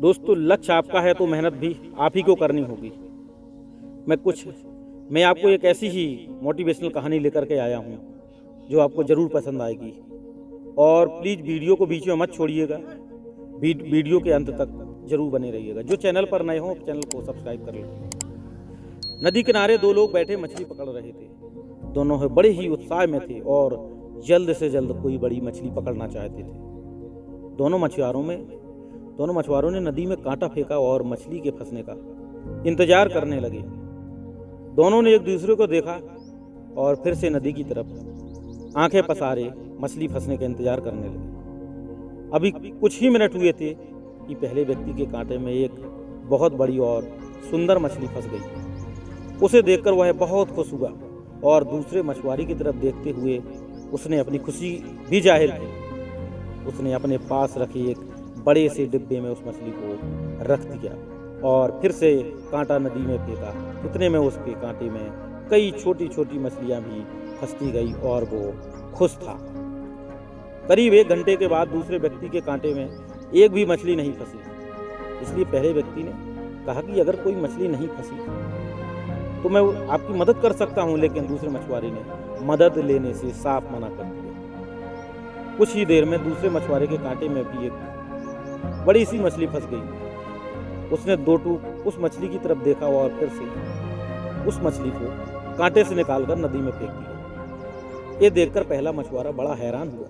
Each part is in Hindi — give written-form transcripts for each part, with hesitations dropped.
दोस्तों, लक्ष्य आपका है तो मेहनत भी आप ही को करनी होगी। मैं आपको एक ऐसी ही मोटिवेशनल कहानी लेकर के आया हूँ जो आपको ज़रूर पसंद आएगी। और प्लीज़ वीडियो को बीच में मत छोड़िएगा, वीडियो के अंत तक जरूर बने रहिएगा। जो चैनल पर नए हो चैनल को सब्सक्राइब कर लें। नदी किनारे दो लोग बैठे मछली पकड़ रहे थे। दोनों बड़े ही उत्साह में थे और जल्द से जल्द कोई बड़ी मछली पकड़ना चाहते थे। दोनों मछुआरों ने नदी में कांटा फेंका और मछली के फंसने का इंतजार करने लगे। दोनों ने एक दूसरे को देखा और फिर से नदी की तरफ आंखें पसारे मछली फंसने का इंतजार करने लगे। अभी कुछ ही मिनट हुए थे कि पहले व्यक्ति के कांटे में एक बहुत बड़ी और सुंदर मछली फंस गई। उसे देखकर वह बहुत खुश हुआ और दूसरे मछुआरे की तरफ देखते हुए उसने अपनी खुशी भी जाहिर की। उसने अपने पास रखे एक बड़े से डिब्बे में उस मछली को रख दिया और फिर से कांटा नदी में फेंका। इतने में उसके कांटे में कई छोटी छोटी मछलियां भी फंसती गई और वो खुश था। करीब 1 घंटे के बाद दूसरे व्यक्ति के कांटे में एक भी मछली नहीं फंसी। इसलिए पहले व्यक्ति ने कहा कि अगर कोई मछली नहीं फंसी तो मैं आपकी मदद कर सकता हूं, लेकिन दूसरे मछुआरे ने मदद लेने से साफ मना कर दिया। कुछ ही देर में दूसरे मछुआरे के कांटे में भी एक बड़ी सी मछली फंस गई। उसने 2 टूक उस मछली की तरफ देखा और फिर से उस मछली को कांटे से निकालकर नदी में फेंक दिया। ये देखकर पहला मछुआरा बड़ा हैरान हुआ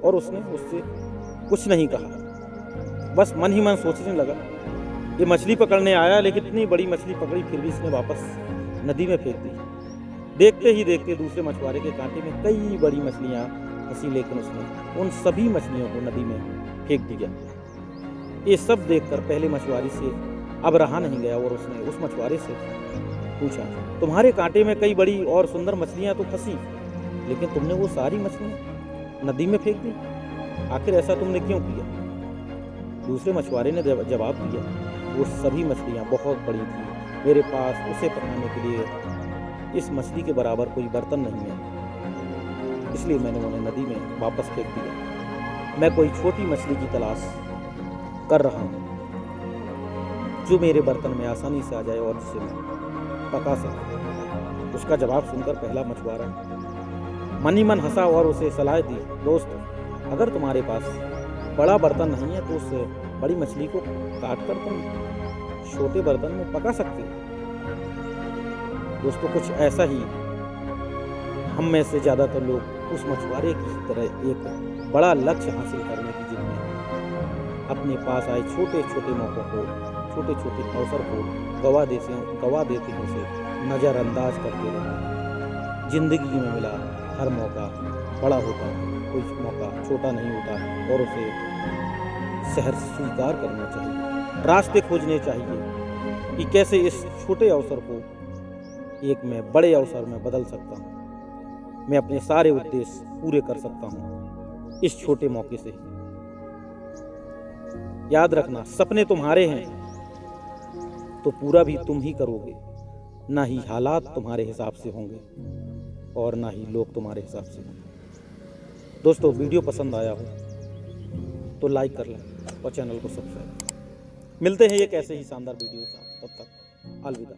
और उसने उससे कुछ नहीं कहा, बस मन ही मन सोचने लगा, ये मछली पकड़ने आया लेकिन इतनी बड़ी मछली पकड़ी फिर भी इसने वापस नदी में फेंक दी। देखते ही देखते दूसरे मछुआरे के कांटे में कई बड़ी मछलियां फंसी, लेकिन उसने उन सभी मछलियों को नदी में फेंक दिया। ये सब देखकर पहले मछुआरे से अब रहा नहीं गया और उसने उस मछुआरे से पूछा, तुम्हारे कांटे में कई बड़ी और सुंदर मछलियां तो फंसी, लेकिन तुमने वो सारी मछलियां नदी में फेंक दी, आखिर ऐसा तुमने क्यों किया? दूसरे मछुआरे ने जवाब दिया, वो सभी मछलियां बहुत बड़ी थी, मेरे पास उसे पकाने के लिए इस मछली के बराबर कोई बर्तन नहीं है, इसलिए मैंने उन्हें नदी में वापस फेंक दिया। मैं कोई छोटी मछली की तलाश कर रहा हूँ जो मेरे बर्तन में आसानी से आ जाए और जिसे मैं पका सकूं। उसका जवाब सुनकर पहला मछुआरा मन ही मन हंसा और उसे सलाह दी, दोस्त, अगर तुम्हारे पास बड़ा बर्तन नहीं है तो उस बड़ी मछली को काट कर तुम छोटे बर्तन में पका सकते हो। दोस्तों, कुछ ऐसा ही हम में से ज़्यादातर लोग उस मछुआरे की तरह एक बड़ा लक्ष्य हासिल करने की जिद में अपने पास आए छोटे छोटे मौक़ों को, छोटे छोटे अवसर को गवा देते हैं, उसे नज़रअंदाज करते रहते। जिंदगी में मिला हर मौका बड़ा होता है, कोई मौका छोटा नहीं होता और उसे सहर्ष स्वीकार करना चाहिए। रास्ते खोजने चाहिए कि कैसे इस छोटे अवसर को एक मैं बड़े अवसर में बदल सकता हूँ। मैं अपने सारे उद्देश्य पूरे कर सकता हूँ इस छोटे मौके से। याद रखना, सपने तुम्हारे हैं तो पूरा भी तुम ही करोगे, ना ही हालात तुम्हारे हिसाब से होंगे और ना ही लोग तुम्हारे हिसाब से होंगे। दोस्तों, वीडियो पसंद आया हो तो लाइक कर लें और चैनल को सब्सक्राइब। मिलते हैं एक ऐसे ही शानदार वीडियो के साथ, तब तक अलविदा।